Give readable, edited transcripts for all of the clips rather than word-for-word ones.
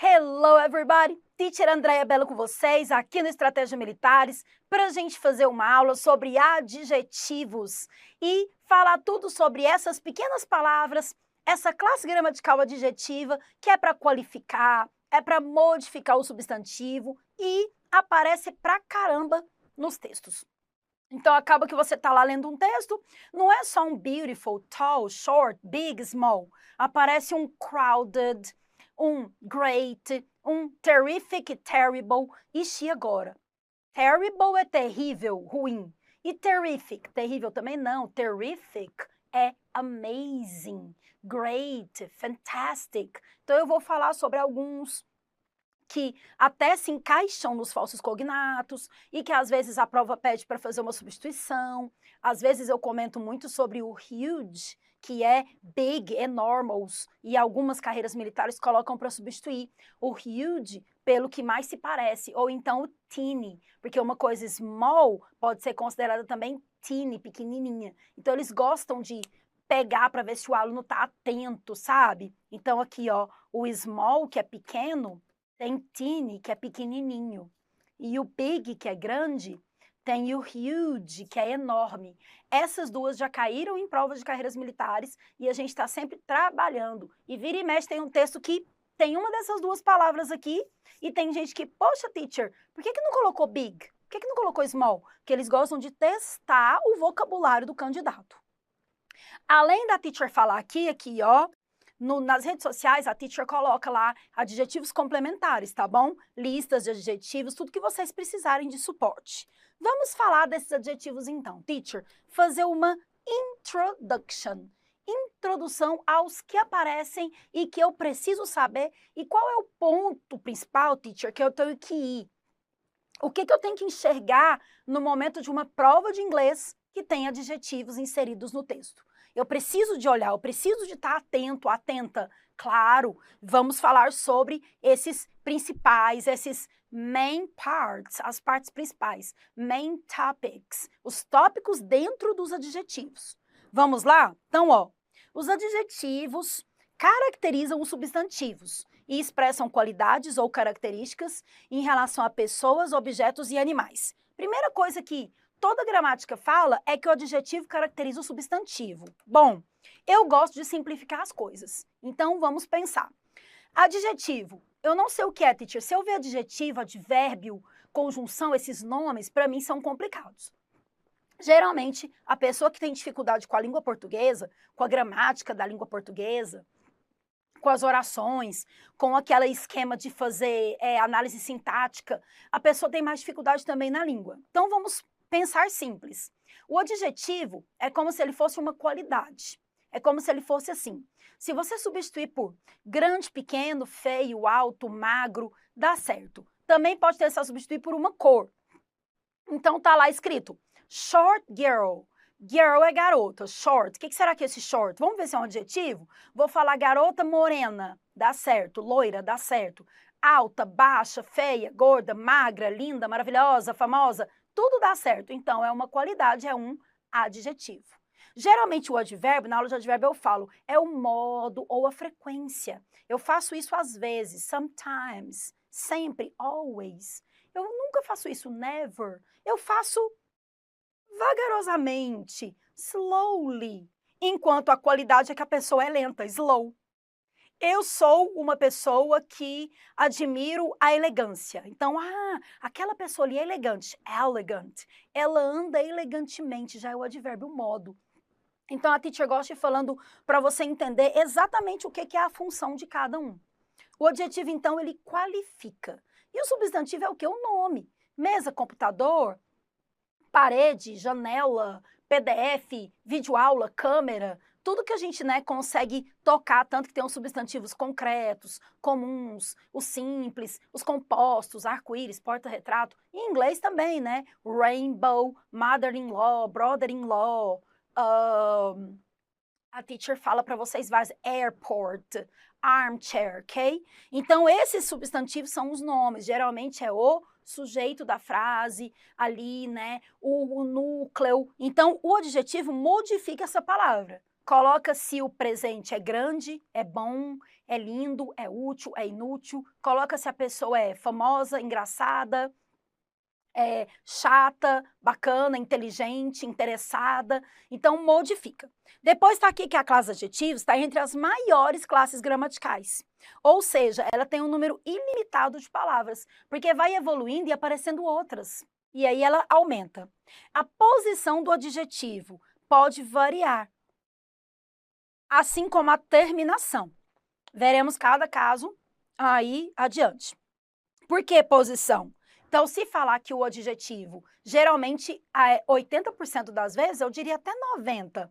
Hello everybody! Teacher Andréia Bello com vocês, aqui no Estratégia Militares, para a gente fazer uma aula sobre adjetivos e falar tudo sobre essas pequenas palavras, essa classe gramatical adjetiva que é para qualificar, é para modificar o substantivo e aparece pra caramba nos textos. Então acaba que você está lá lendo um texto, não é só um beautiful, tall, short, big, small. Aparece um crowded, um great, um terrific, terrible. Ixi, agora. Terrible é terrível, ruim. E terrific, terrível também não. Terrific é amazing, great, fantastic. Então eu vou falar sobre alguns que até se encaixam nos falsos cognatos e que às vezes a prova pede para fazer uma substituição. Às vezes eu comento muito sobre o huge, que é big, enormous, e algumas carreiras militares colocam para substituir o huge pelo que mais se parece, ou então o teeny, porque uma coisa small pode ser considerada também teeny, pequenininha. Então eles gostam de pegar para ver se o aluno está atento, sabe? Então aqui, ó, o small, que é pequeno, tem teeny, que é pequenininho. E o big, que é grande, tem o huge, que é enorme. Essas duas já caíram em provas de carreiras militares e a gente está sempre trabalhando. E vira e mexe tem um texto que tem uma dessas duas palavras aqui e tem gente que, poxa, teacher, por que não colocou big? Por que não colocou small? Porque eles gostam de testar o vocabulário do candidato. Além da teacher falar aqui, ó, nas redes sociais, a teacher coloca lá adjetivos complementares, tá bom? Listas de adjetivos, tudo que vocês precisarem de suporte. Vamos falar desses adjetivos então. Teacher, fazer uma introduction. Introdução aos que aparecem e que eu preciso saber. E qual é o ponto principal, teacher, que eu tenho que ir? O que eu tenho que enxergar no momento de uma prova de inglês que tem adjetivos inseridos no texto? Eu preciso de olhar, eu preciso de estar atento, atenta. Claro, vamos falar sobre esses principais, esses main parts, as partes principais, main topics, os tópicos dentro dos adjetivos. Vamos lá? Então, ó, os adjetivos caracterizam os substantivos e expressam qualidades ou características em relação a pessoas, objetos e animais. Primeira coisa que toda gramática fala é que o adjetivo caracteriza o substantivo. Bom, eu gosto de simplificar as coisas, então vamos pensar. Adjetivo, eu não sei o que é, teacher. Se eu ver adjetivo, advérbio, conjunção, esses nomes, para mim são complicados. Geralmente, a pessoa que tem dificuldade com a língua portuguesa, com a gramática da língua portuguesa, com as orações, com aquele esquema de fazer análise sintática, a pessoa tem mais dificuldade também na língua. Então, vamos pensar simples. O adjetivo é como se ele fosse uma qualidade. É como se ele fosse assim. Se você substituir por grande, pequeno, feio, alto, magro, dá certo. Também pode tentar substituir por uma cor. Então, tá lá escrito short girl. Girl é garota, short. O que será que é esse short? Vamos ver se é um adjetivo? Vou falar garota morena, dá certo. Loira, dá certo. Alta, baixa, feia, gorda, magra, linda, maravilhosa, famosa, tudo dá certo. Então, é uma qualidade, é um adjetivo. Geralmente, o advérbio, na aula de advérbio eu falo, é o modo ou a frequência. Eu faço isso às vezes, sometimes, sempre, always. Eu nunca faço isso, never. Eu faço vagarosamente, slowly, enquanto a qualidade é que a pessoa é lenta, slow. Eu sou uma pessoa que admiro a elegância. Então, aquela pessoa ali é elegante, elegant. Ela anda elegantemente, já é o advérbio modo. Então, a teacher gosta de falando para você entender exatamente o que é a função de cada um. O adjetivo, então, ele qualifica. E o substantivo é o quê? O nome. Mesa, computador, parede, janela, PDF, videoaula, câmera, tudo que a gente consegue tocar, tanto que tem os substantivos concretos, comuns, os simples, os compostos, arco-íris, porta-retrato. Em inglês também, né? Rainbow, mother-in-law, brother-in-law. A teacher fala para vocês vários, airport, armchair, ok? Então, esses substantivos são os nomes. Geralmente é o sujeito da frase, ali, né? O núcleo. Então, o adjetivo modifica essa palavra. coloca se o presente é grande, é bom, é lindo, é útil, é inútil. Coloca se a pessoa é famosa, engraçada, é chata, bacana, inteligente, interessada. Então, modifica. Depois está aqui que a classe adjetivos está entre as maiores classes gramaticais. Ou seja, ela tem um número ilimitado de palavras, porque vai evoluindo e aparecendo outras. E aí ela aumenta. A posição do adjetivo pode variar, assim como a terminação. Veremos cada caso aí adiante. Por que posição? Então, se falar que o adjetivo, geralmente, 80% das vezes, eu diria até 90%,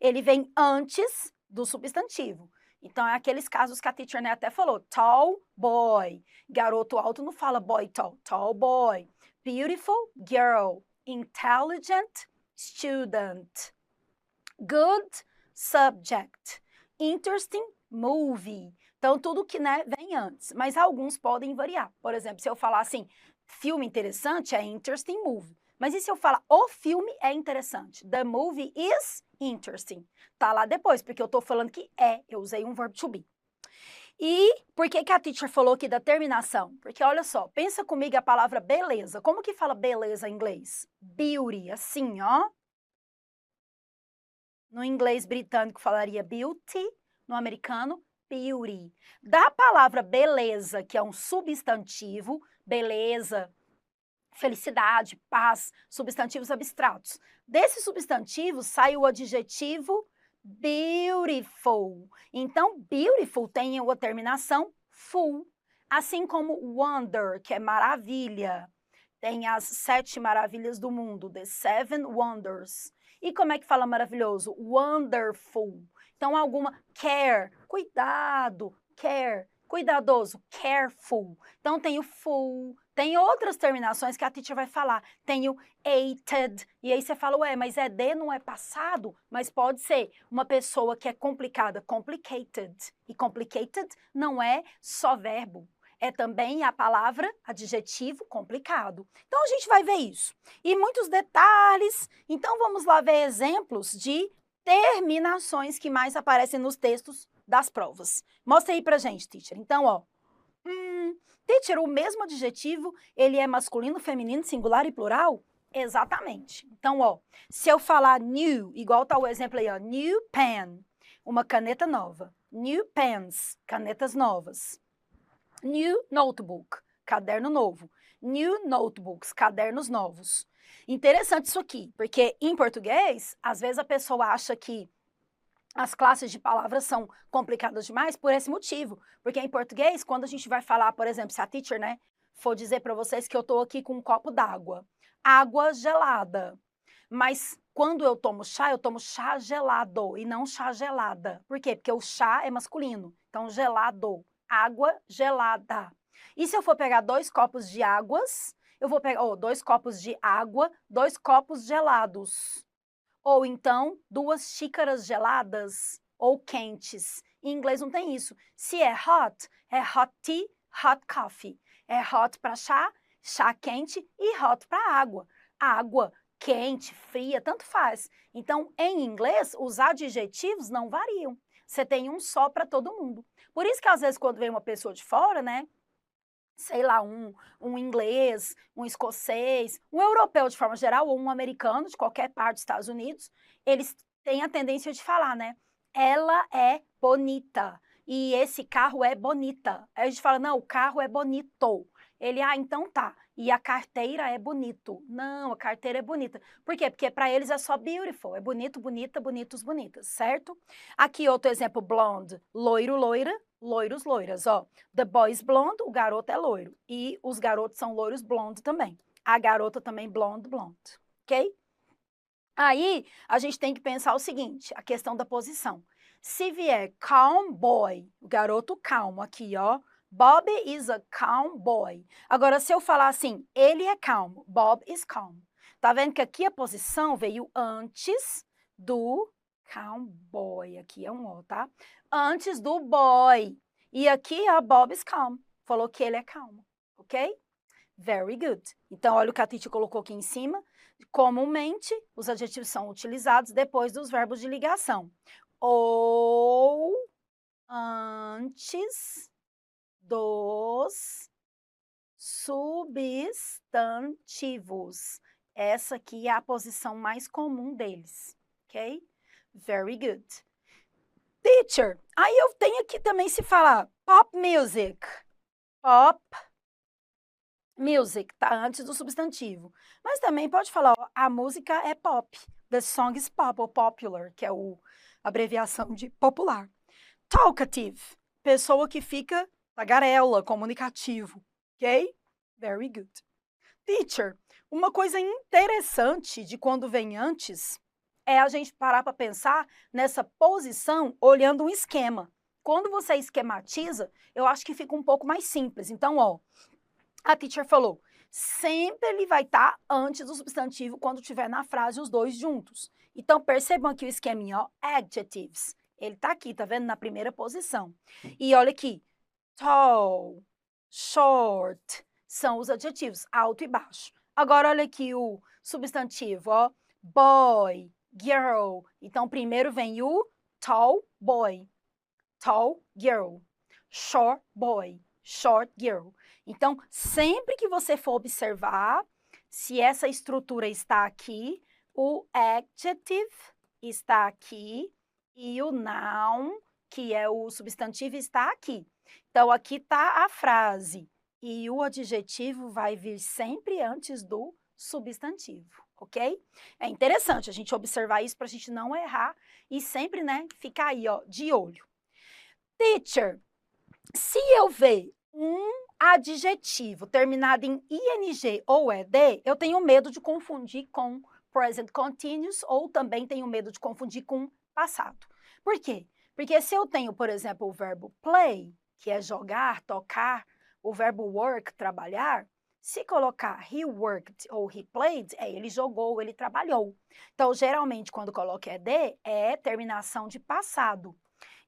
ele vem antes do substantivo. Então, é aqueles casos que a teacher né, até falou, tall boy, garoto alto não fala boy tall, tall boy, beautiful girl, intelligent student, good subject, interesting movie. Então, tudo que né, vem antes, mas alguns podem variar. Por exemplo, se eu falar assim, filme interessante é interesting movie. Mas e se eu falar o filme é interessante? The movie is interesting. Tá lá depois, porque eu tô falando que é, eu usei um verbo to be. E por que a teacher falou aqui da terminação? Porque olha só, pensa comigo a palavra beleza. Como que fala beleza em inglês? Beauty, assim, ó. No inglês britânico falaria beauty, no americano, beauty. Da palavra beleza, que é um substantivo, beleza, felicidade, paz, substantivos abstratos. Desses substantivos sai o adjetivo beautiful. Então, beautiful tem a terminação full, assim como wonder, que é maravilha. Tem as 7 maravilhas do mundo, the 7 wonders. E como é que fala maravilhoso? Wonderful. Então, alguma care, cuidado, care, cuidadoso, careful. Então, tem o full, tem outras terminações que a teacher vai falar. Tem o ated, e aí você fala, ué, mas é de, não é passado? Mas pode ser uma pessoa que é complicada, complicated. E complicated não é só verbo. É também a palavra adjetivo complicado. Então, a gente vai ver isso. E muitos detalhes. Então, vamos lá ver exemplos de terminações que mais aparecem nos textos das provas. Mostra aí pra gente, teacher. Então, ó. Teacher, o mesmo adjetivo, ele é masculino, feminino, singular e plural? Exatamente. Então, ó, se eu falar new, igual tá o exemplo aí, ó. New pen, uma caneta nova. New pens, canetas novas. New notebook, caderno novo. New notebooks, cadernos novos. Interessante isso aqui, porque em português, às vezes a pessoa acha que as classes de palavras são complicadas demais por esse motivo. Porque em português, quando a gente vai falar, por exemplo, se a teacher, né, for dizer para vocês que eu estou aqui com um copo d'água. Água gelada. Mas quando eu tomo chá gelado e não chá gelada. Por quê? Porque o chá é masculino. Então, gelado. Água gelada. E se eu for pegar 2 copos de águas, eu vou pegar 2 copos de água, 2 copos gelados. Ou então, 2 xícaras geladas ou quentes. Em inglês não tem isso. Se é hot tea, hot coffee. É hot para chá, chá quente e hot para água. Água quente, fria, tanto faz. Então, em inglês, os adjetivos não variam. Você tem um só para todo mundo. Por isso que, às vezes, quando vem uma pessoa de fora, né? Sei lá, um inglês, um escocês, um europeu de forma geral, ou um americano de qualquer parte dos Estados Unidos, eles têm a tendência de falar, né? Ela é bonita e esse carro é bonita. Aí a gente fala, não, o carro é bonito. Ele, então tá. E a carteira é bonito. Não, a carteira é bonita. Por quê? Porque para eles é só beautiful. É bonito, bonita, bonitos, bonitas, certo? Aqui outro exemplo, blonde. Loiro, loira, loiros, loiras, ó. The boy is blonde, o garoto é loiro. E os garotos são loiros blonde também. A garota também blonde, blonde. Ok? Aí, a gente tem que pensar o seguinte, a questão da posição. Se vier calm boy, o garoto calmo aqui, ó. Bob is a calm boy. Agora, se eu falar assim, ele é calmo, Bob is calm. Tá vendo que aqui a posição veio antes do calm boy. Aqui é um O, tá? Antes do boy. E aqui, ó, Bob is calm. Falou que ele é calmo, ok? Very good. Então, olha o que a Titi colocou aqui em cima. Comumente, os adjetivos são utilizados depois dos verbos de ligação. ou antes dos substantivos. Essa aqui é a posição mais comum deles, ok? Very good. Teacher, aí eu tenho aqui também se falar pop music. Pop music, tá antes do substantivo. Mas também pode falar, ó, a música é pop. The song is pop, ou popular, que é a abreviação de popular. Talkative, pessoa que fica tagarela, comunicativo, ok? Very good. Teacher, uma coisa interessante de quando vem antes é a gente parar para pensar nessa posição olhando um esquema. Quando você esquematiza, eu acho que fica um pouco mais simples. Então, ó, a teacher falou, sempre ele vai estar antes do substantivo quando tiver na frase os dois juntos. Então, percebam aqui o esqueminha, ó, adjectives. Ele tá aqui, tá vendo? Na primeira posição. E olha aqui, tall, short, são os adjetivos, alto e baixo. Agora, olha aqui o substantivo, ó, boy, girl. Então, primeiro vem o tall boy, tall girl, short boy, short girl. Então, sempre que você for observar, se essa estrutura está aqui, o adjective está aqui e o noun, que é o substantivo, está aqui. Então, aqui está a frase e o adjetivo vai vir sempre antes do substantivo, ok? É interessante a gente observar isso para a gente não errar e sempre, né, ficar aí, ó, de olho. Teacher, se eu ver um adjetivo terminado em ing ou ed, eu tenho medo de confundir com present continuous ou também tenho medo de confundir com passado. Por quê? Porque se eu tenho, por exemplo, o verbo play, que é jogar, tocar, o verbo work, trabalhar, se colocar he worked ou he played, ele jogou, ele trabalhou. Então, geralmente, quando coloca ed, é terminação de passado.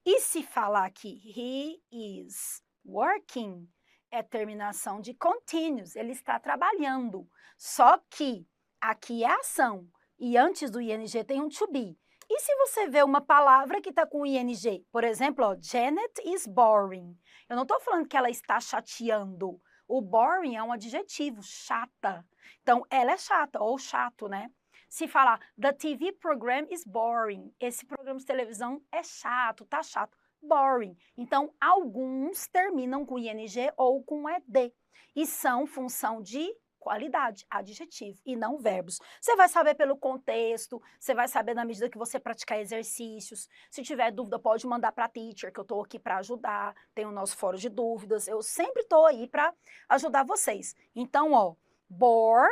E se falar que he is working, é terminação de continuous, ele está trabalhando. Só que aqui é ação e antes do ing tem um to be. E se você vê uma palavra que está com ing, por exemplo, ó, Janet is boring. Eu não estou falando que ela está chateando. O boring é um adjetivo, chata. Então, ela é chata ou chato, né? Se falar, the TV program is boring, esse programa de televisão é chato, tá chato, boring. Então, alguns terminam com ing ou com ed, e são função de qualidade, adjetivo, e não verbos. Você vai saber pelo contexto, você vai saber na medida que você praticar exercícios. Se tiver dúvida, pode mandar para a teacher, que eu estou aqui para ajudar, tem o nosso fórum de dúvidas, eu sempre estou aí para ajudar vocês. Então, ó, boring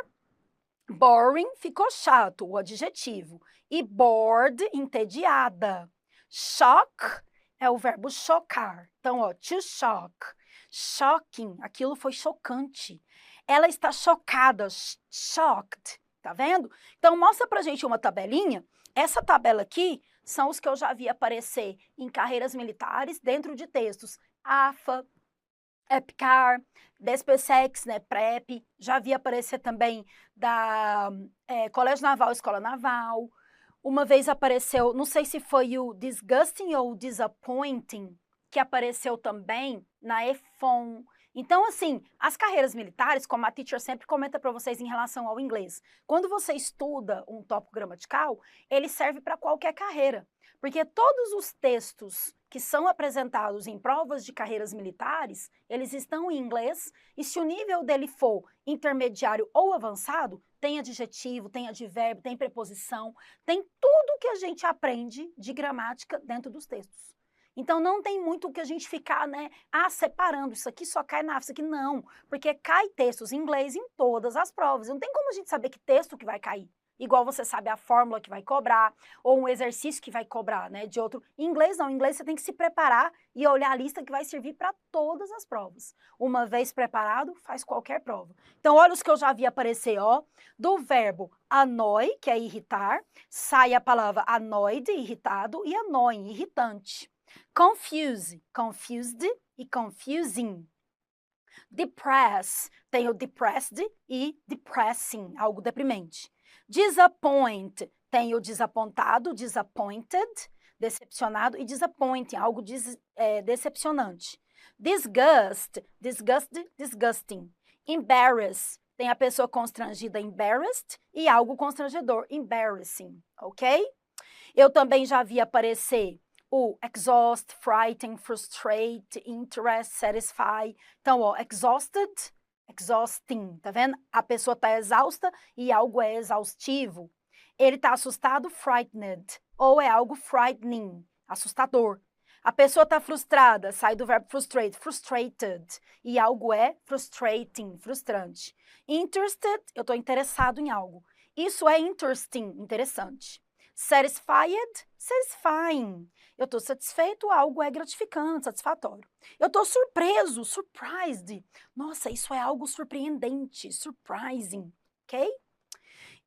ficou chato, o adjetivo. E bored, entediada. Shock é o verbo chocar. Então, ó, to shock. Shocking, aquilo foi chocante. Ela está chocada, shocked, tá vendo? Então, mostra pra gente uma tabelinha. Essa tabela aqui são os que eu já vi aparecer em carreiras militares dentro de textos. AFA, EPCAR, DSPSEX, né, PrEP, já vi aparecer também da Colégio Naval, Escola Naval. Uma vez apareceu, não sei se foi o disgusting ou disappointing, que apareceu também na EFON. Então, assim, as carreiras militares, como a teacher sempre comenta para vocês em relação ao inglês, quando você estuda um tópico gramatical, ele serve para qualquer carreira. Porque todos os textos que são apresentados em provas de carreiras militares, eles estão em inglês, e se o nível dele for intermediário ou avançado, tem adjetivo, tem advérbio, tem preposição, tem tudo que a gente aprende de gramática dentro dos textos. Então, não tem muito o que a gente ficar, né, separando, isso aqui só cai na AFA, isso aqui não, porque cai textos em inglês em todas as provas, não tem como a gente saber que texto que vai cair. Igual você sabe a fórmula que vai cobrar, ou um exercício que vai cobrar, né, de outro. Em inglês não, em inglês você tem que se preparar e olhar a lista que vai servir para todas as provas. Uma vez preparado, faz qualquer prova. Então, olha os que eu já vi aparecer, ó, do verbo annoy, que é irritar, sai a palavra annoyed, irritado, e annoying, irritante. Confuse, confused e confusing. Depress, tem o depressed e depressing, algo deprimente. Disappoint, tem o desapontado, disappointed. decepcionado, e disappointing, algo decepcionante. Disgust, disgusting. Embarrass, tem a pessoa constrangida, embarrassed, e algo constrangedor, embarrassing, ok? Eu também já vi aparecer o exhaust, frighten, frustrate, interest, satisfy. Então, ó, exhausted, exhausting, tá vendo? A pessoa tá exausta e algo é exaustivo. Ele tá assustado, frightened, ou é algo frightening, assustador. A pessoa tá frustrada, sai do verbo frustrate, frustrated, e algo é frustrating, frustrante. Interested, eu tô interessado em algo. Isso é interesting, interessante. Satisfied, satisfying. Eu estou satisfeito, algo é gratificante, satisfatório. Eu estou surpreso, surprised. Nossa, isso é algo surpreendente, surprising, ok?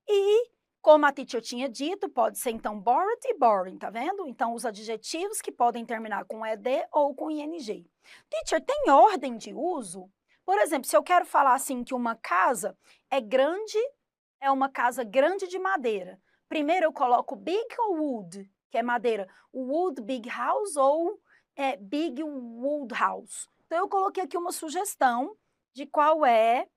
E, como a teacher tinha dito, pode ser então bored e boring, tá vendo? Então, os adjetivos que podem terminar com ed ou com ing. Teacher, tem ordem de uso? Por exemplo, se eu quero falar assim que uma casa é grande, é uma casa grande de madeira. Primeiro eu coloco big ou wood, que é madeira. Wood big house ou big wood house. Então eu coloquei aqui uma sugestão de qual é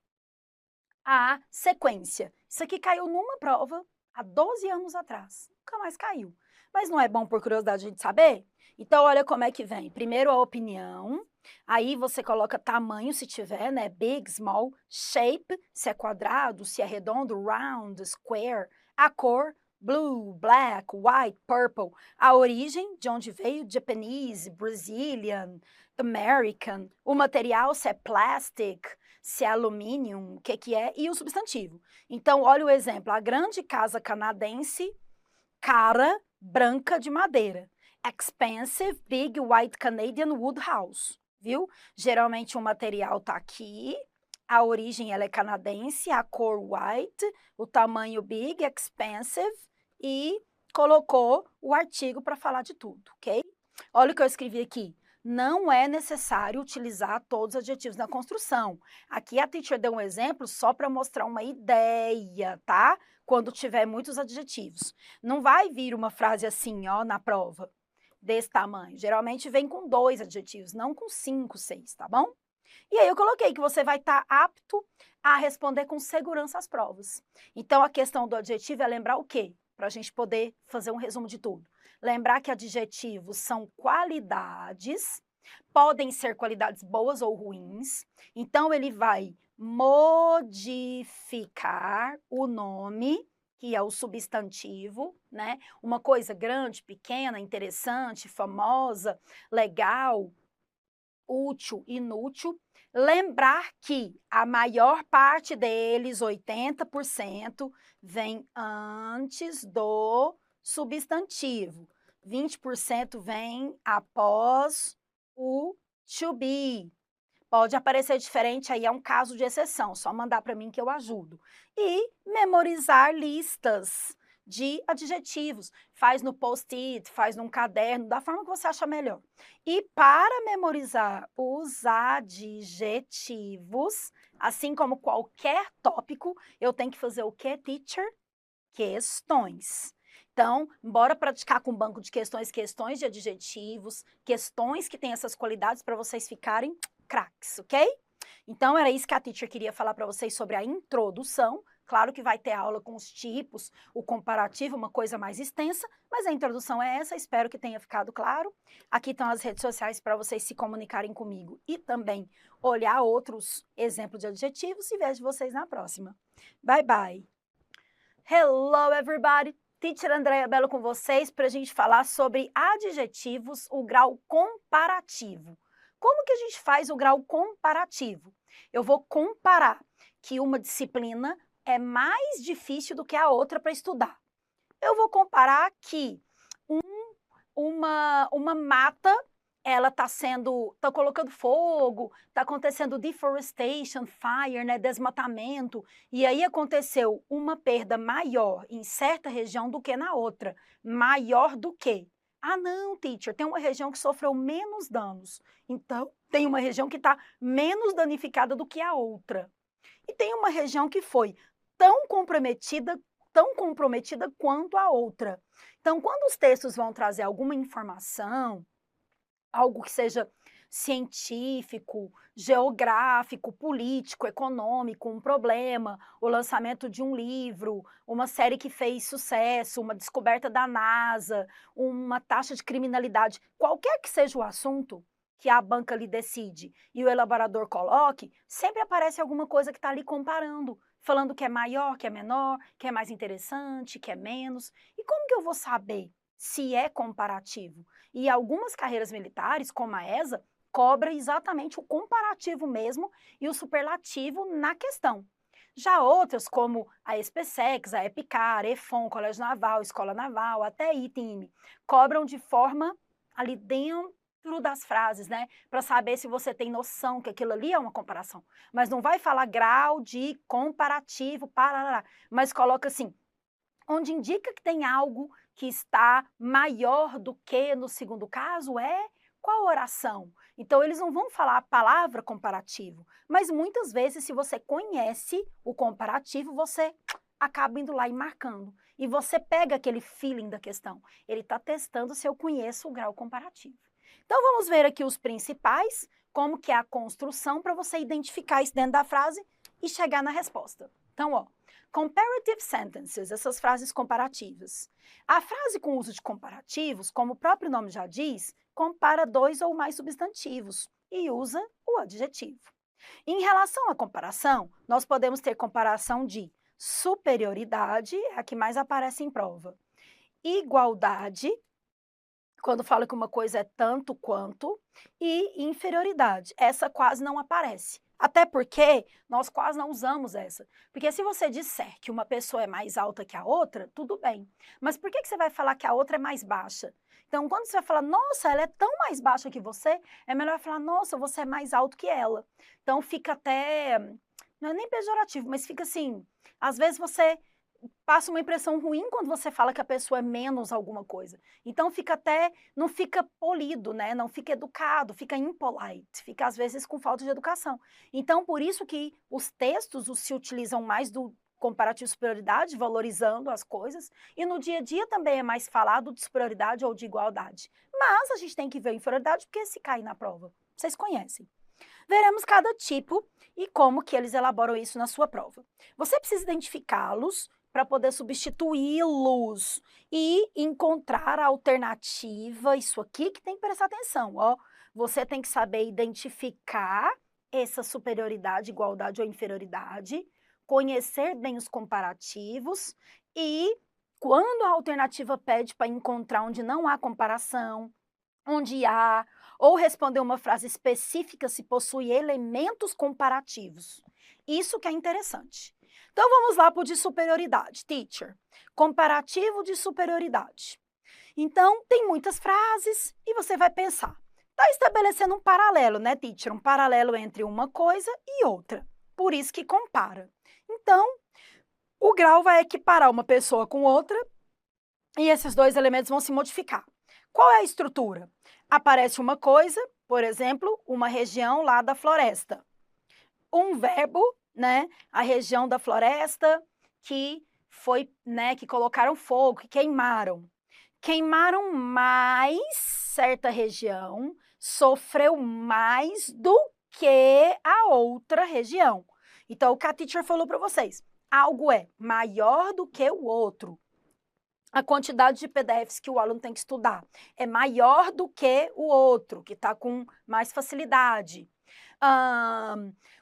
a sequência. Isso aqui caiu numa prova há 12 anos atrás. Nunca mais caiu. Mas não é bom por curiosidade a gente saber? Então olha como é que vem. Primeiro a opinião. Aí você coloca tamanho, se tiver, né? Big, small, shape, se é quadrado, se é redondo, round, square, a cor, blue, black, white, purple, a origem, de onde veio, Japanese, Brazilian, American, o material, se é plastic, se é alumínio, o que é, e o substantivo. Então, olha o exemplo, a grande casa canadense, cara, branca de madeira. Expensive, big, white Canadian wood house. Viu? Geralmente o material tá aqui, a origem ela é canadense, a cor white, o tamanho big, expensive e colocou o artigo para falar de tudo, ok? Olha o que eu escrevi aqui. Não é necessário utilizar todos os adjetivos na construção. Aqui a teacher deu um exemplo só para mostrar uma ideia, tá? Quando tiver muitos adjetivos. Não vai vir uma frase assim, ó, na prova desse tamanho. Geralmente vem com 2 adjetivos, não com 5, 6, tá bom? E aí eu coloquei que você vai estar apto a responder com segurança às provas. Então, a questão do adjetivo é lembrar o quê? Para a gente poder fazer um resumo de tudo. Lembrar que adjetivos são qualidades, podem ser qualidades boas ou ruins. Então, ele vai modificar o nome, que é o substantivo, né? Uma coisa grande, pequena, interessante, famosa, legal, útil, inútil. Lembrar que a maior parte deles, 80%, vem antes do substantivo. 20% vem após o to be. Pode aparecer diferente, aí é um caso de exceção, só mandar para mim que eu ajudo. E memorizar listas de adjetivos. Faz no post-it, faz num caderno, da forma que você acha melhor. E para memorizar os adjetivos, assim como qualquer tópico, eu tenho que fazer o que, teacher? Questões. Então, bora praticar com banco de questões, questões de adjetivos, questões que têm essas qualidades para vocês ficarem craques, ok? Então, era isso que a teacher queria falar para vocês sobre a introdução. Claro que vai ter aula com os tipos, o comparativo, uma coisa mais extensa, mas a introdução é essa, espero que tenha ficado claro. Aqui estão as redes sociais para vocês se comunicarem comigo e também olhar outros exemplos de adjetivos e vejo vocês na próxima. Bye, bye! Hello, everybody! Teacher Andréia Bello com vocês para a gente falar sobre adjetivos, o grau comparativo. Como que a gente faz o grau comparativo? Eu vou comparar que uma disciplina é mais difícil do que a outra para estudar. Eu vou comparar que uma mata, ela tá colocando fogo, tá acontecendo deforestation, fire, né, desmatamento, e aí aconteceu uma perda maior em certa região do que na outra. Maior do que? Ah, não, teacher, tem uma região que sofreu menos danos. Então, tem uma região que está menos danificada do que a outra. E tem uma região que foi tão comprometida tão comprometida quanto a outra. Então, quando os textos vão trazer alguma informação, algo que seja científico, geográfico, político, econômico, um problema, o lançamento de um livro, uma série que fez sucesso, uma descoberta da NASA, uma taxa de criminalidade, qualquer que seja o assunto que a banca lhe decide e o elaborador coloque, sempre aparece alguma coisa que está ali comparando, falando que é maior, que é menor, que é mais interessante, que é menos. E como que eu vou saber se é comparativo? E algumas carreiras militares, como a ESA, cobra exatamente o comparativo mesmo e o superlativo na questão. Já outras, como a SpaceX, a EPICAR, EFON, Colégio Naval, Escola Naval, até ITIM, cobram de forma ali dentro das frases, né? Para saber se você tem noção que aquilo ali é uma comparação. Mas não vai falar grau de comparativo, parará, mas coloca assim, onde indica que tem algo que está maior do que no segundo caso é qual oração? Então, eles não vão falar a palavra comparativo, mas muitas vezes, se você conhece o comparativo, você acaba indo lá e marcando. E você pega aquele feeling da questão. Ele está testando se eu conheço o grau comparativo. Então, vamos ver aqui os principais, como que é a construção para você identificar isso dentro da frase e chegar na resposta. Então, ó, comparative sentences, essas frases comparativas. A frase com uso de comparativos, como o próprio nome já diz, compara dois ou mais substantivos e usa o adjetivo. Em relação à comparação, nós podemos ter comparação de superioridade, é a que mais aparece em prova, igualdade, quando fala que uma coisa é tanto quanto, e inferioridade, essa quase não aparece. Até porque nós quase não usamos essa. Porque se você disser que uma pessoa é mais alta que a outra, tudo bem. Mas por que você vai falar que a outra é mais baixa? Então, quando você vai falar, nossa, ela é tão mais baixa que você, é melhor falar, nossa, você é mais alto que ela. Então, fica até, não é nem pejorativo, mas fica assim, às vezes você passa uma impressão ruim quando você fala que a pessoa é menos alguma coisa. Então fica até, não fica polido, né? Não fica educado, fica impolite, fica às vezes com falta de educação. Então por isso que os textos se utilizam mais do comparativo de superioridade, valorizando as coisas, e no dia a dia também é mais falado de superioridade ou de igualdade. Mas a gente tem que ver a inferioridade porque se cair na prova, vocês conhecem. Veremos cada tipo e como que eles elaboram isso na sua prova. Você precisa identificá-los para poder substituí-los e encontrar a alternativa, isso aqui que tem que prestar atenção, ó. Você tem que saber identificar essa superioridade, igualdade ou inferioridade, conhecer bem os comparativos e quando a alternativa pede para encontrar onde não há comparação, onde há, ou responder uma frase específica se possui elementos comparativos. Isso que é interessante. Então, vamos lá para o de superioridade, teacher. Comparativo de superioridade. Então, tem muitas frases e você vai pensar. Está estabelecendo um paralelo, né, teacher? Um paralelo entre uma coisa e outra. Por isso que compara. Então, o grau vai equiparar uma pessoa com outra e esses dois elementos vão se modificar. Qual é a estrutura? Aparece uma coisa, por exemplo, uma região lá da floresta. Um verbo, né, a região da floresta que foi, né, que colocaram fogo, que queimaram. Queimaram mais certa região, sofreu mais do que a outra região. Então, o que a teacher falou para vocês, algo é maior do que o outro. A quantidade de PDFs que o aluno tem que estudar é maior do que o outro, que está com mais facilidade.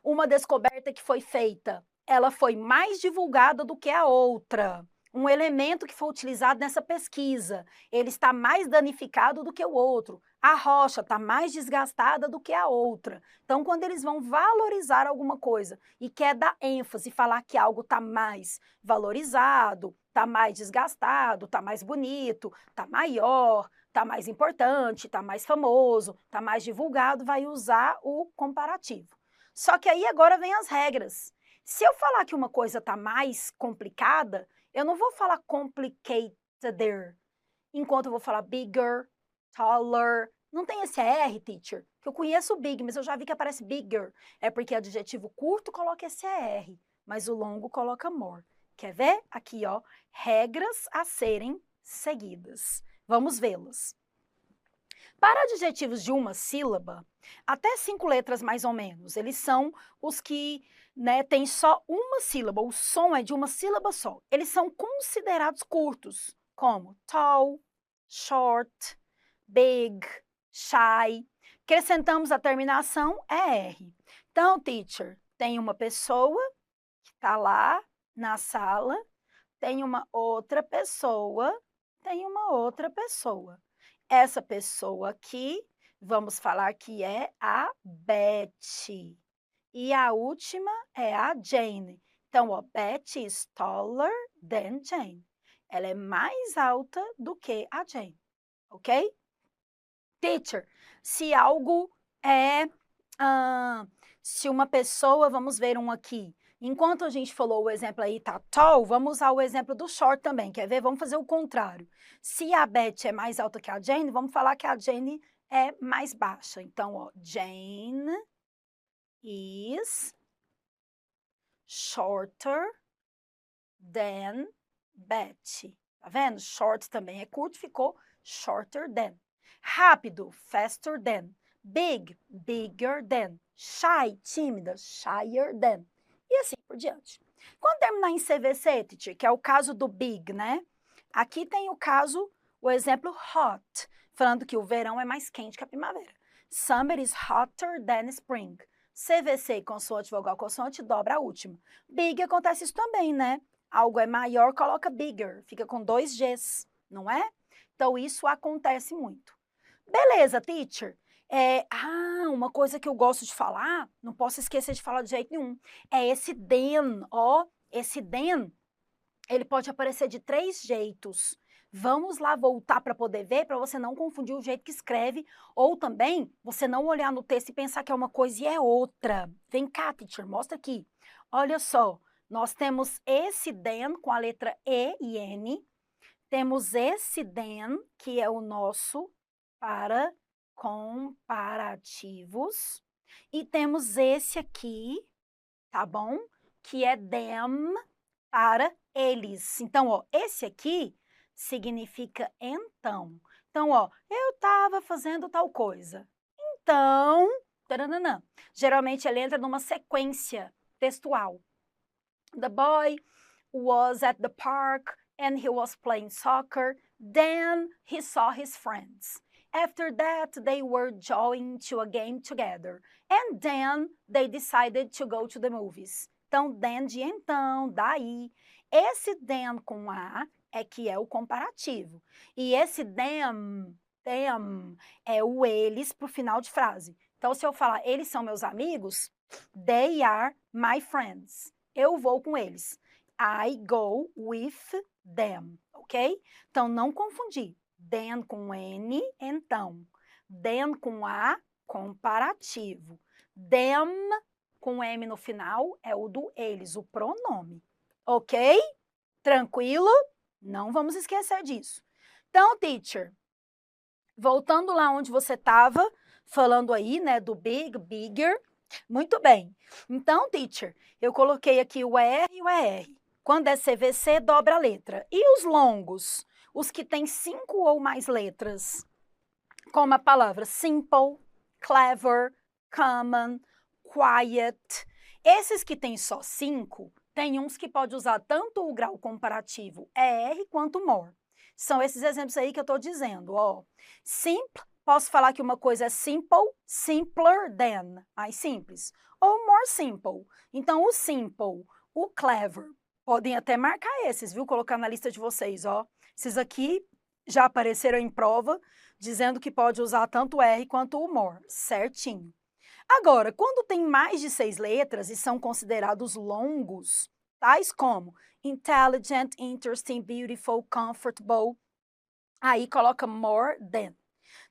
Uma descoberta que foi feita, ela foi mais divulgada do que a outra. Um elemento que foi utilizado nessa pesquisa, ele está mais danificado do que o outro. A rocha está mais desgastada do que a outra. Então, quando eles vão valorizar alguma coisa e quer dar ênfase, falar que algo está mais valorizado, está mais desgastado, está mais bonito, está maior, está mais importante, está mais famoso, está mais divulgado, vai usar o comparativo. Só que aí agora vem as regras. Se eu falar que uma coisa está mais complicada, eu não vou falar complicated, enquanto eu vou falar bigger, taller. Não tem esse R, teacher, que eu conheço o big, mas eu já vi que aparece bigger. É porque adjetivo curto coloca esse R, mas o longo coloca more. Quer ver? Aqui, ó, regras a serem seguidas. Vamos vê-las. Para adjetivos de uma sílaba, até 5 letras mais ou menos, eles são os que, né, têm só uma sílaba, o som é de uma sílaba só. Eles são considerados curtos, como tall, short, big, shy. Acrescentamos a terminação ER. Então, teacher, tem uma pessoa que está lá na sala, tem uma outra pessoa, tem uma outra pessoa. Essa pessoa aqui, vamos falar que é a Betty. E a última é a Jane. Então, ó, Betty is taller than Jane. Ela é mais alta do que a Jane, ok? Teacher, se algo é... se uma pessoa, vamos ver um aqui. Enquanto a gente falou o exemplo aí, tá tall, vamos usar o exemplo do short também. Quer ver? Vamos fazer o contrário. Se a Betty é mais alta que a Jane, vamos falar que a Jane é mais baixa. Então, ó, Jane is shorter than Betty. Tá vendo? Short também é curto, ficou shorter than. Rápido, faster than. Big, bigger than. Shy, tímida, shyer than. E assim por diante. Quando terminar em CVC, teacher, que é o caso do big, né? Aqui tem o caso, o exemplo hot, falando que o verão é mais quente que a primavera. Summer is hotter than spring. CVC, consoante, vogal, consoante, dobra a última. Big acontece isso também, né? Algo é maior, coloca bigger, fica com 2 Gs, não é? Então, isso acontece muito. Beleza, teacher. Uma coisa que eu gosto de falar, não posso esquecer de falar de jeito nenhum, é esse then, ó. Esse then, ele pode aparecer de 3 jeitos. Vamos lá voltar para poder ver, para você não confundir o jeito que escreve, ou também você não olhar no texto e pensar que é uma coisa e é outra. Vem cá, teacher, mostra aqui. Olha só, nós temos esse then com a letra E e N, temos esse then, que é o nosso para comparativos, e temos esse aqui, tá bom? Que é them para eles. Então, ó, esse aqui significa então. Então, ó, eu estava fazendo tal coisa. Então, taranana. Geralmente ele entra numa sequência textual. The boy was at the park and he was playing soccer. Then he saw his friends. After that, they were going to a game together. And then they decided to go to the movies. Então, then de então, daí. Esse then com A é que é o comparativo. E esse them é o eles para o final de frase. Então, se eu falar, eles são meus amigos, they are my friends. Eu vou com eles. I go with them, ok? Então, não confundir. Then com N, então. Then com A, comparativo. Them com M no final é o do eles, o pronome. Ok? Tranquilo? Não vamos esquecer disso. Então, teacher, voltando lá onde você estava, falando aí, né, do big, bigger. Muito bem. Então, teacher, eu coloquei aqui o ER e o ER. Quando é CVC, dobra a letra. E os longos? Os que têm 5 ou mais letras, como a palavra simple, clever, common, quiet. Esses que têm só 5, tem uns que pode usar tanto o grau comparativo ER quanto more. São esses exemplos aí que eu estou dizendo, ó. Simple, posso falar que uma coisa é simple, simpler than, mais simples. Ou more simple. Então, o simple, o clever, podem até marcar esses, viu? Colocar na lista de vocês, ó. Esses aqui já apareceram em prova, dizendo que pode usar tanto o R quanto o more, certinho. Agora, quando tem mais de 6 letras e são considerados longos, tais como intelligent, interesting, beautiful, comfortable, aí coloca more than.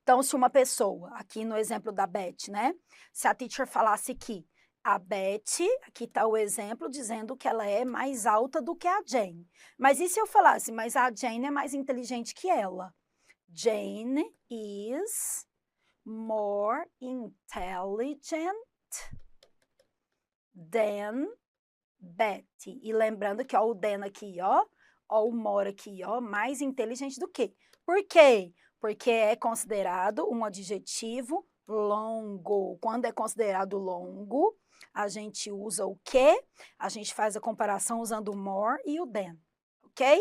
Então, se uma pessoa, aqui no exemplo da Beth, né? Se a teacher falasse que a Beth, aqui está o exemplo dizendo que ela é mais alta do que a Jane. Mas e se eu falasse, mas a Jane é mais inteligente que ela? Jane is more intelligent than Betty. E lembrando que, ó, o than aqui, ó o more aqui, ó, mais inteligente do que. Por quê? Porque é considerado um adjetivo longo. Quando é considerado longo, a gente usa o quê? A gente faz a comparação usando o more e o than, ok?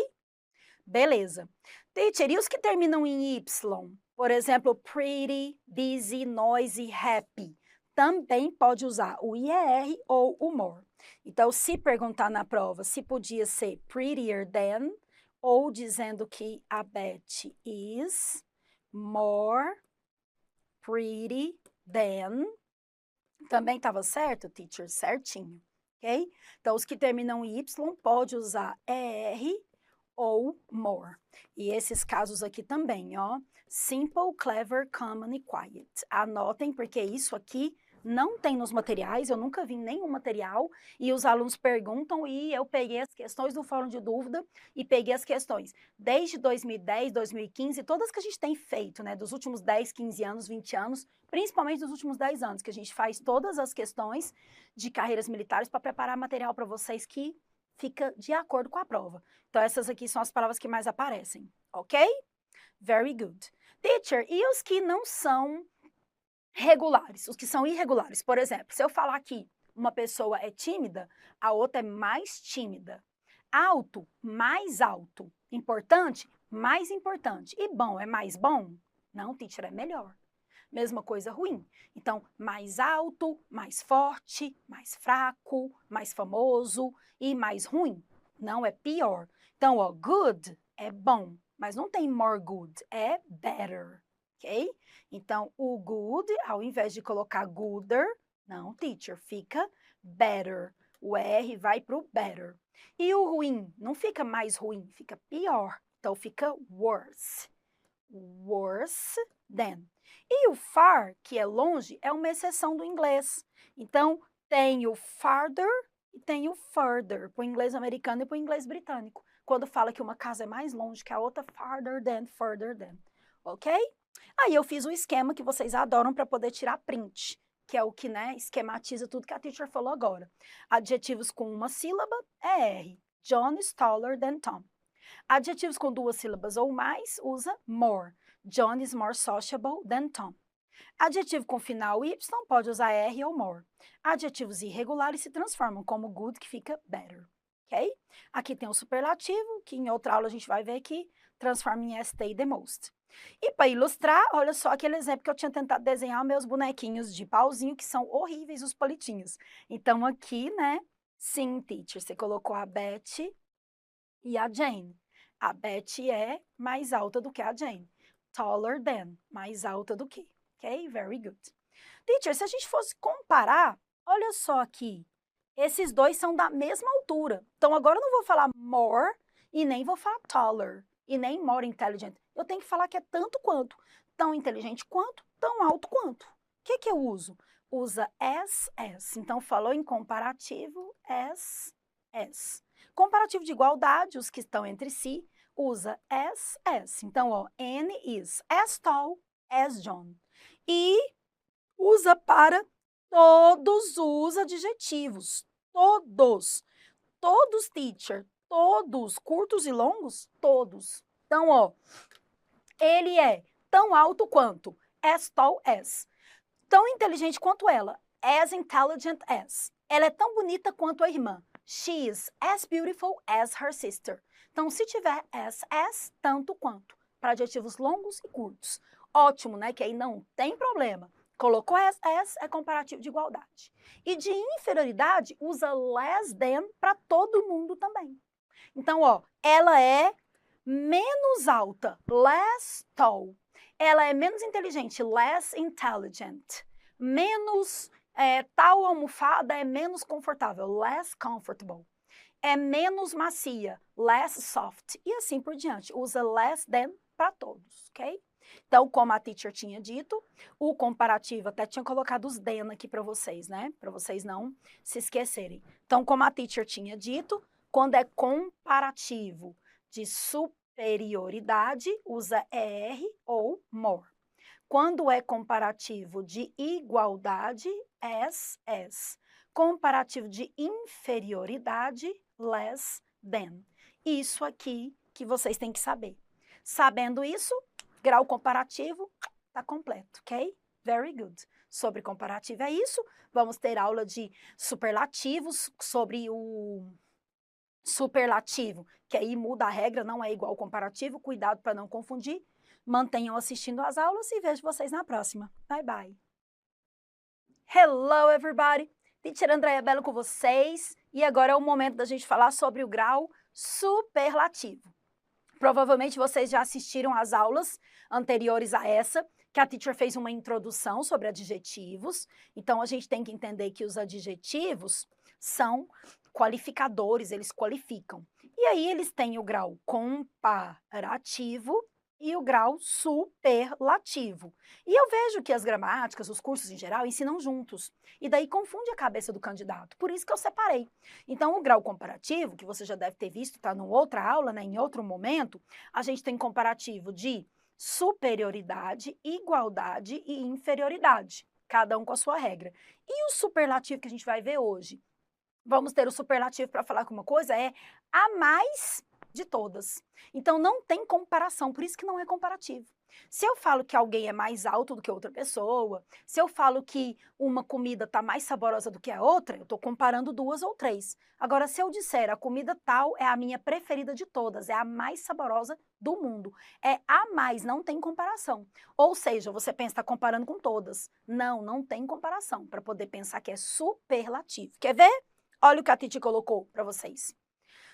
Beleza. Teacher, e os que terminam em Y? Por exemplo, pretty, busy, noisy, happy. Também pode usar o IR ou o more. Então, se perguntar na prova se podia ser prettier than, ou dizendo que a Betty is more pretty than, também estava certo, teacher? Certinho, ok? Então, os que terminam em Y pode usar ER ou more. E esses casos aqui também, ó. Simple, clever, common e quiet. Anotem, porque isso aqui não tem nos materiais, eu nunca vi nenhum material, e os alunos perguntam, e eu peguei as questões do fórum de dúvida, e peguei as questões desde 2010, 2015, todas que a gente tem feito, né, dos últimos 10, 15 anos, 20 anos, principalmente dos últimos 10 anos, que a gente faz todas as questões de carreiras militares para preparar material para vocês que fica de acordo com a prova. Então, essas aqui são as palavras que mais aparecem, ok? Very good. Teacher, e os que não são regulares, os que são irregulares? Por exemplo, se eu falar que uma pessoa é tímida, a outra é mais tímida. Alto, mais alto. Importante, mais importante. E bom, é mais bom? Não, teacher, é melhor. Mesma coisa ruim. Então, mais alto, mais forte, mais fraco, mais famoso e mais ruim. Não, é pior. Então, ó, good é bom, mas não tem more good, é better, ok? Então, o good, ao invés de colocar gooder, não, teacher, fica better. O R vai para o better. E o ruim, não fica mais ruim, fica pior. Então, fica worse. Worse than. E o far, que é longe, é uma exceção do inglês. Então, tem o farther e tem o further, para o inglês americano e para o inglês britânico. Quando fala que uma casa é mais longe que a outra, farther than, further than. Ok? Aí eu fiz o esquema que vocês adoram para poder tirar print, que é o que, né, esquematiza tudo que a teacher falou agora. Adjetivos com uma sílaba é R. John is taller than Tom. Adjetivos com duas sílabas ou mais, usa more. John is more sociable than Tom. Adjetivo com final Y pode usar R ou more. Adjetivos irregulares se transformam como good, que fica better. Ok? Aqui tem o superlativo, que em outra aula a gente vai ver que transforma em stay the most. E para ilustrar, olha só aquele exemplo que eu tinha tentado desenhar meus bonequinhos de pauzinho, que são horríveis os palitinhos. Então aqui, né, sim, teacher, você colocou a Betty e a Jane. A Betty é mais alta do que a Jane. Taller than, mais alta do que. Ok? Very good. Teacher, se a gente fosse comparar, olha só aqui. Esses dois são da mesma altura. Então, agora eu não vou falar more e nem vou falar taller e nem more intelligent. Eu tenho que falar que é tanto quanto. Tão inteligente quanto, tão alto quanto. O que eu uso? Usa as. Então, falou em comparativo, as. Comparativo de igualdade, os que estão entre si, usa as. Então, ó, Anne is as tall as John. E usa para todos os adjetivos. Todos. Todos, teacher. Todos. Curtos e longos? Todos. Então, ó, ele é tão alto quanto. As tall as. Tão inteligente quanto ela. As intelligent as. Ela é tão bonita quanto a irmã. She is as beautiful as her sister. Então, se tiver as, tanto quanto. Para adjetivos longos e curtos. Ótimo, né? Que aí não tem problema. Colocou as, é comparativo de igualdade. E de inferioridade, usa less than para todo mundo também. Então, ó, ela é menos alta, less tall. Ela é menos inteligente, less intelligent. Menos, tal almofada é menos confortável, less comfortable. É menos macia, less soft. E assim por diante. Usa less than para todos, ok? Então, como a teacher tinha dito, o comparativo, até tinha colocado os than aqui para vocês, né? Para vocês não se esquecerem. Então, como a teacher tinha dito, quando é comparativo de superioridade, usa ER ou more. Quando é comparativo de igualdade, as. comparativo de inferioridade, less than. Isso aqui que vocês têm que saber. Sabendo isso, grau comparativo está completo, ok? Very good. Sobre comparativo é isso. Vamos ter aula de superlativos, sobre o superlativo, que aí muda a regra, não é igual ao comparativo. Cuidado para não confundir. Mantenham assistindo às aulas e vejo vocês na próxima. Bye, bye. Hello, everybody! Teacher Andréia Bello com vocês. E agora é o momento da gente falar sobre o grau superlativo. Provavelmente vocês já assistiram às aulas anteriores a essa, que a teacher fez uma introdução sobre adjetivos. Então, a gente tem que entender que os adjetivos são qualificadores, eles qualificam. E aí, eles têm o grau comparativo e o grau superlativo. E eu vejo que as gramáticas, os cursos em geral, ensinam juntos. E daí confunde a cabeça do candidato. Por isso que eu separei. Então, o grau comparativo, que você já deve ter visto, está numa outra aula, né, em outro momento, a gente tem comparativo de superioridade, igualdade e inferioridade. Cada um com a sua regra. E o superlativo que a gente vai ver hoje? Vamos ter o superlativo para falar que uma coisa é a mais de todas. Então, não tem comparação, por isso que não é comparativo. Se eu falo que alguém é mais alto do que outra pessoa, se eu falo que uma comida está mais saborosa do que a outra, eu estou comparando duas ou três. Agora, se eu disser a comida tal é a minha preferida de todas, é a mais saborosa do mundo, é a mais, não tem comparação. Ou seja, você pensa que está comparando com todas. Não, não tem comparação, para poder pensar que é superlativo. Quer ver? Olha o que a Titi colocou para vocês.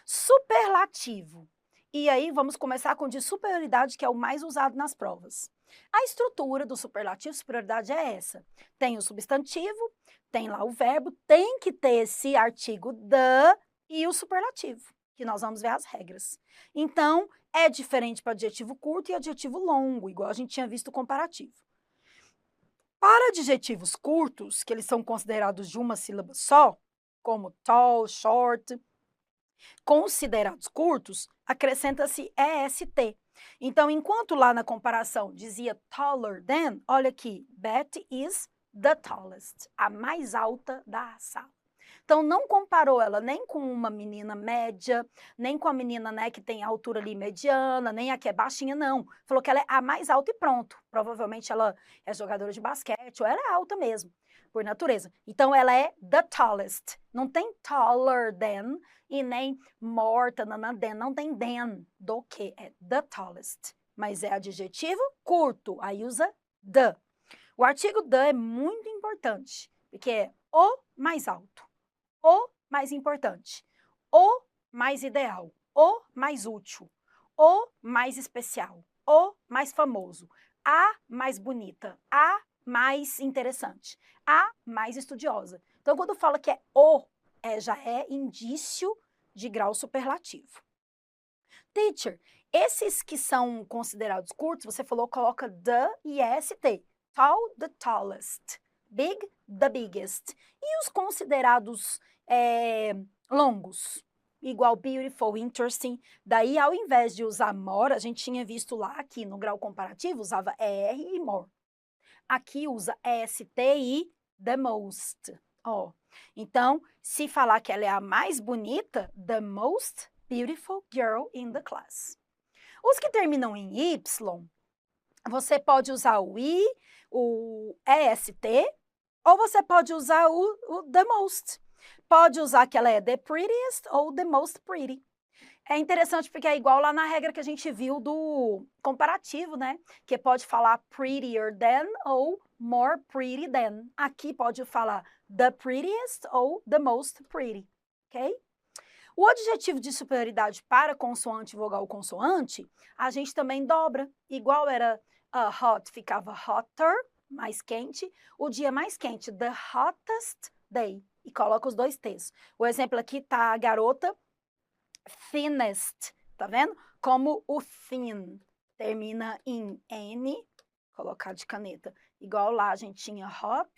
Superlativo. E aí vamos começar com o de superioridade, que é o mais usado nas provas. A estrutura do superlativo, superioridade é essa. Tem o substantivo, tem lá o verbo, tem que ter esse artigo the e o superlativo, que nós vamos ver as regras. Então, é diferente para adjetivo curto e adjetivo longo, igual a gente tinha visto o comparativo. Para adjetivos curtos, que eles são considerados de uma sílaba só, como tall, short, considerados curtos, acrescenta-se EST. Então, enquanto lá na comparação dizia taller than, olha aqui, Betty is the tallest, a mais alta da sala. Então, não comparou ela nem com uma menina média, nem com a menina, né, que tem a altura ali mediana, nem a que é baixinha, não. Falou que ela é a mais alta e pronto. Provavelmente ela é jogadora de basquete, ou ela é alta mesmo, por natureza. Então, ela é the tallest. Não tem taller than e nem more, tanana, than. Não tem than do que, é the tallest. Mas é adjetivo curto, aí usa the. O artigo the é muito importante, porque é o mais alto, o mais importante, o mais ideal, o mais útil, o mais especial, o mais famoso, a mais bonita, a mais interessante, a mais estudiosa. Então, quando fala que é o, já é indício de grau superlativo. Teacher, esses que são considerados curtos, você falou, coloca the e st. Tall, the tallest. Big, the biggest. E os considerados longos? Igual beautiful, interesting. Daí, ao invés de usar more, a gente tinha visto lá aqui no grau comparativo, usava er e more. Aqui usa est e the most. Ó. Então, se falar que ela é a mais bonita, the most beautiful girl in the class. Os que terminam em y, você pode usar o i, o est, ou você pode usar o the most. Pode usar que ela é the prettiest ou the most pretty. É interessante porque é igual lá na regra que a gente viu do comparativo, né? Que pode falar prettier than ou more pretty than. Aqui pode falar the prettiest ou the most pretty, ok? O adjetivo de superioridade para consoante, vogal, consoante, a gente também dobra. Igual era hot, ficava hotter, mais quente. O dia mais quente, the hottest day. E coloca os dois T's. O exemplo aqui tá a garota, thinnest, tá vendo? Como o thin termina em N, colocar de caneta. Igual lá a gente tinha hot,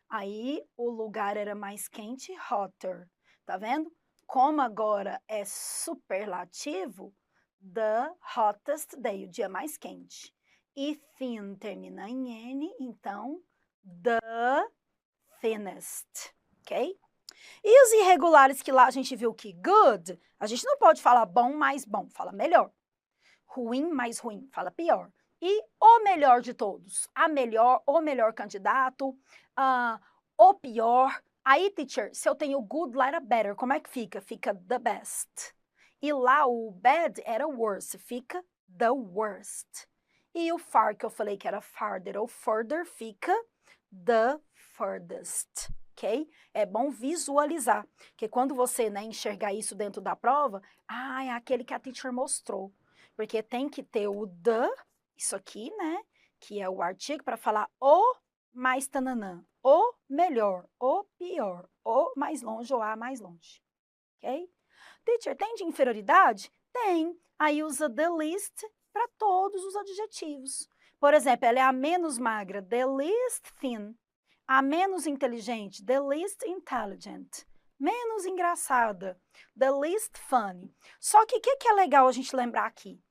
aí o lugar era mais quente, hotter, tá vendo? Como agora é superlativo, the hottest day, o dia mais quente. E thin termina em N, então, the thinnest, ok? E os irregulares que lá a gente viu que good, a gente não pode falar bom mais bom, fala melhor. Ruim mais ruim, fala pior. E o melhor de todos, o melhor candidato, o pior. Aí, teacher, se eu tenho good lá era better, como é que fica? Fica the best. E lá o bad era worse, fica the worst. E o far, que eu falei que era farther ou further, fica the furthest, ok? É bom visualizar, porque quando você, né, enxergar isso dentro da prova, é aquele que a teacher mostrou. Porque tem que ter o the, isso aqui, né, que é o artigo para falar o mais tananã, o melhor, o pior, o mais longe ou a mais longe, ok? Teacher, tem de inferioridade? Tem. Aí usa the least para todos os adjetivos. Por exemplo, ela é a menos magra, the least thin. A menos inteligente, the least intelligent. Menos engraçada, the least funny. Só que o que é legal a gente lembrar aqui?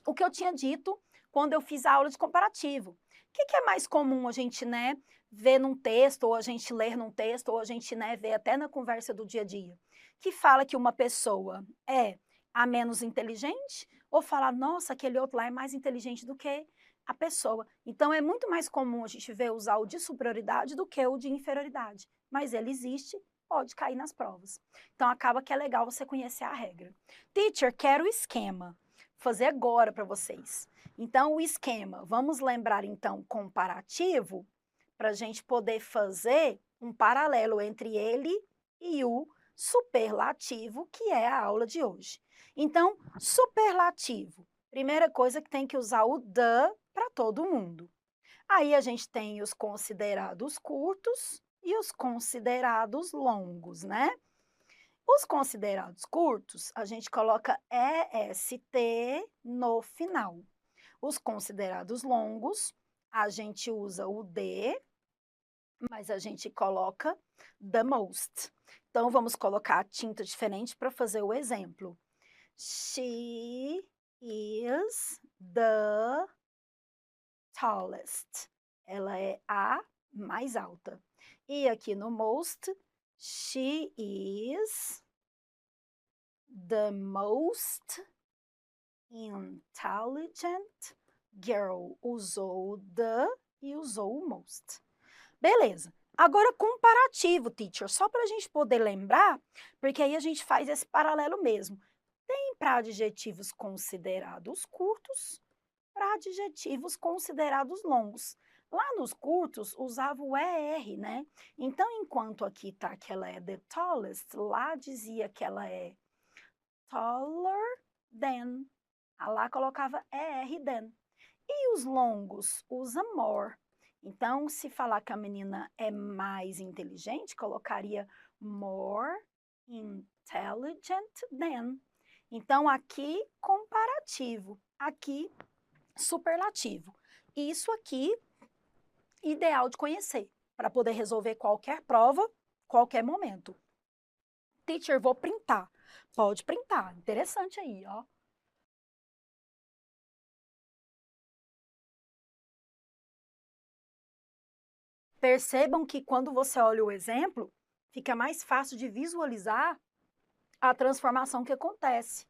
O que eu tinha dito quando eu fiz a aula de comparativo. O que é mais comum a gente, né, ver num texto, ou a gente ler num texto, ou a gente, né, ver até na conversa do dia a dia? Que fala que uma pessoa é a menos inteligente, ou fala, nossa, aquele outro lá é mais inteligente do que a pessoa. Então, é muito mais comum a gente ver usar o de superioridade do que o de inferioridade. Mas ele existe, pode cair nas provas. Então, acaba que é legal você conhecer a regra. Teacher, quero o esquema. Fazer agora para vocês. Então, o esquema, vamos lembrar então comparativo, para a gente poder fazer um paralelo entre ele e o superlativo, que é a aula de hoje. Então, superlativo, primeira coisa que tem que usar o the para todo mundo. Aí a gente tem os considerados curtos e os considerados longos, né? Os considerados curtos, a gente coloca EST no final. Os considerados longos, a gente usa o D, mas a gente coloca the most. Então, vamos colocar a tinta diferente para fazer o exemplo. She is the tallest. Ela é a mais alta. E aqui no most, she is the most intelligent girl. Usou o the e usou o most. Beleza. Agora, comparativo, teacher, só para a gente poder lembrar, porque aí a gente faz esse paralelo mesmo. Tem para adjetivos considerados curtos, para adjetivos considerados longos. Lá nos curtos, usava o ER, né? Então, enquanto aqui tá que ela é the tallest, lá dizia que ela é taller than. Lá colocava ER than. E os longos usa more. Então, se falar que a menina é mais inteligente, colocaria more intelligent than. Então, aqui, comparativo. Aqui, superlativo. Isso aqui, ideal de conhecer, para poder resolver qualquer prova, qualquer momento. Teacher, vou printar. Pode printar. Interessante aí, ó. Percebam que quando você olha o exemplo, fica mais fácil de visualizar a transformação que acontece.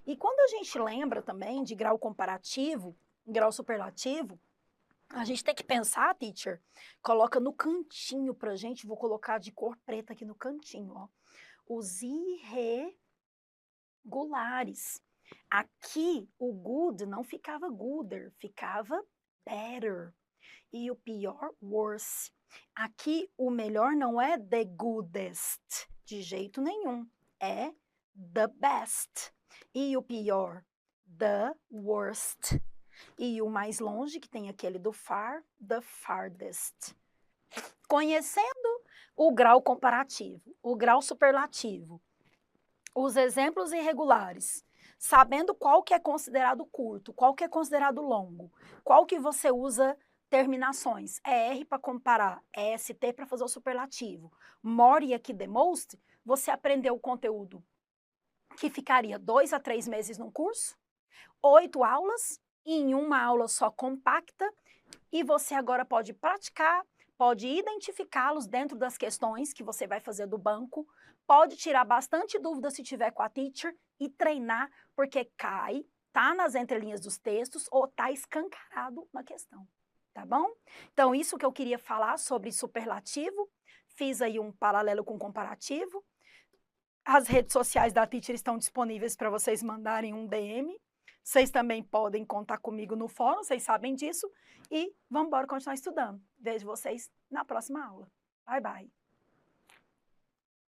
E quando a gente lembra também de grau comparativo, grau superlativo, a gente tem que pensar, teacher, coloca no cantinho pra gente, vou colocar de cor preta aqui no cantinho, ó. Os irregulares. Aqui, o good não ficava gooder, ficava better. E o pior, worse. Aqui, o melhor não é the goodest, de jeito nenhum. É the best. E o pior, the worst. E o mais longe, que tem aquele do far, the farthest. Conhecendo o grau comparativo, o grau superlativo, os exemplos irregulares, sabendo qual que é considerado curto, qual que é considerado longo, qual que você usa terminações, ER para comparar, EST para fazer o superlativo, more e aqui the most, você aprendeu o conteúdo que ficaria 2 a 3 meses num curso, 8 aulas, em uma aula só compacta, e você agora pode praticar, pode identificá-los dentro das questões que você vai fazer do banco, pode tirar bastante dúvida se tiver com a teacher e treinar, porque cai, tá nas entrelinhas dos textos ou tá escancarado na questão, tá bom? Então, isso que eu queria falar sobre superlativo, fiz aí um paralelo com comparativo. As redes sociais da teacher estão disponíveis para vocês mandarem um DM. Vocês também podem contar comigo no fórum, vocês sabem disso. E vamos embora continuar estudando. Vejo vocês na próxima aula. Bye, bye.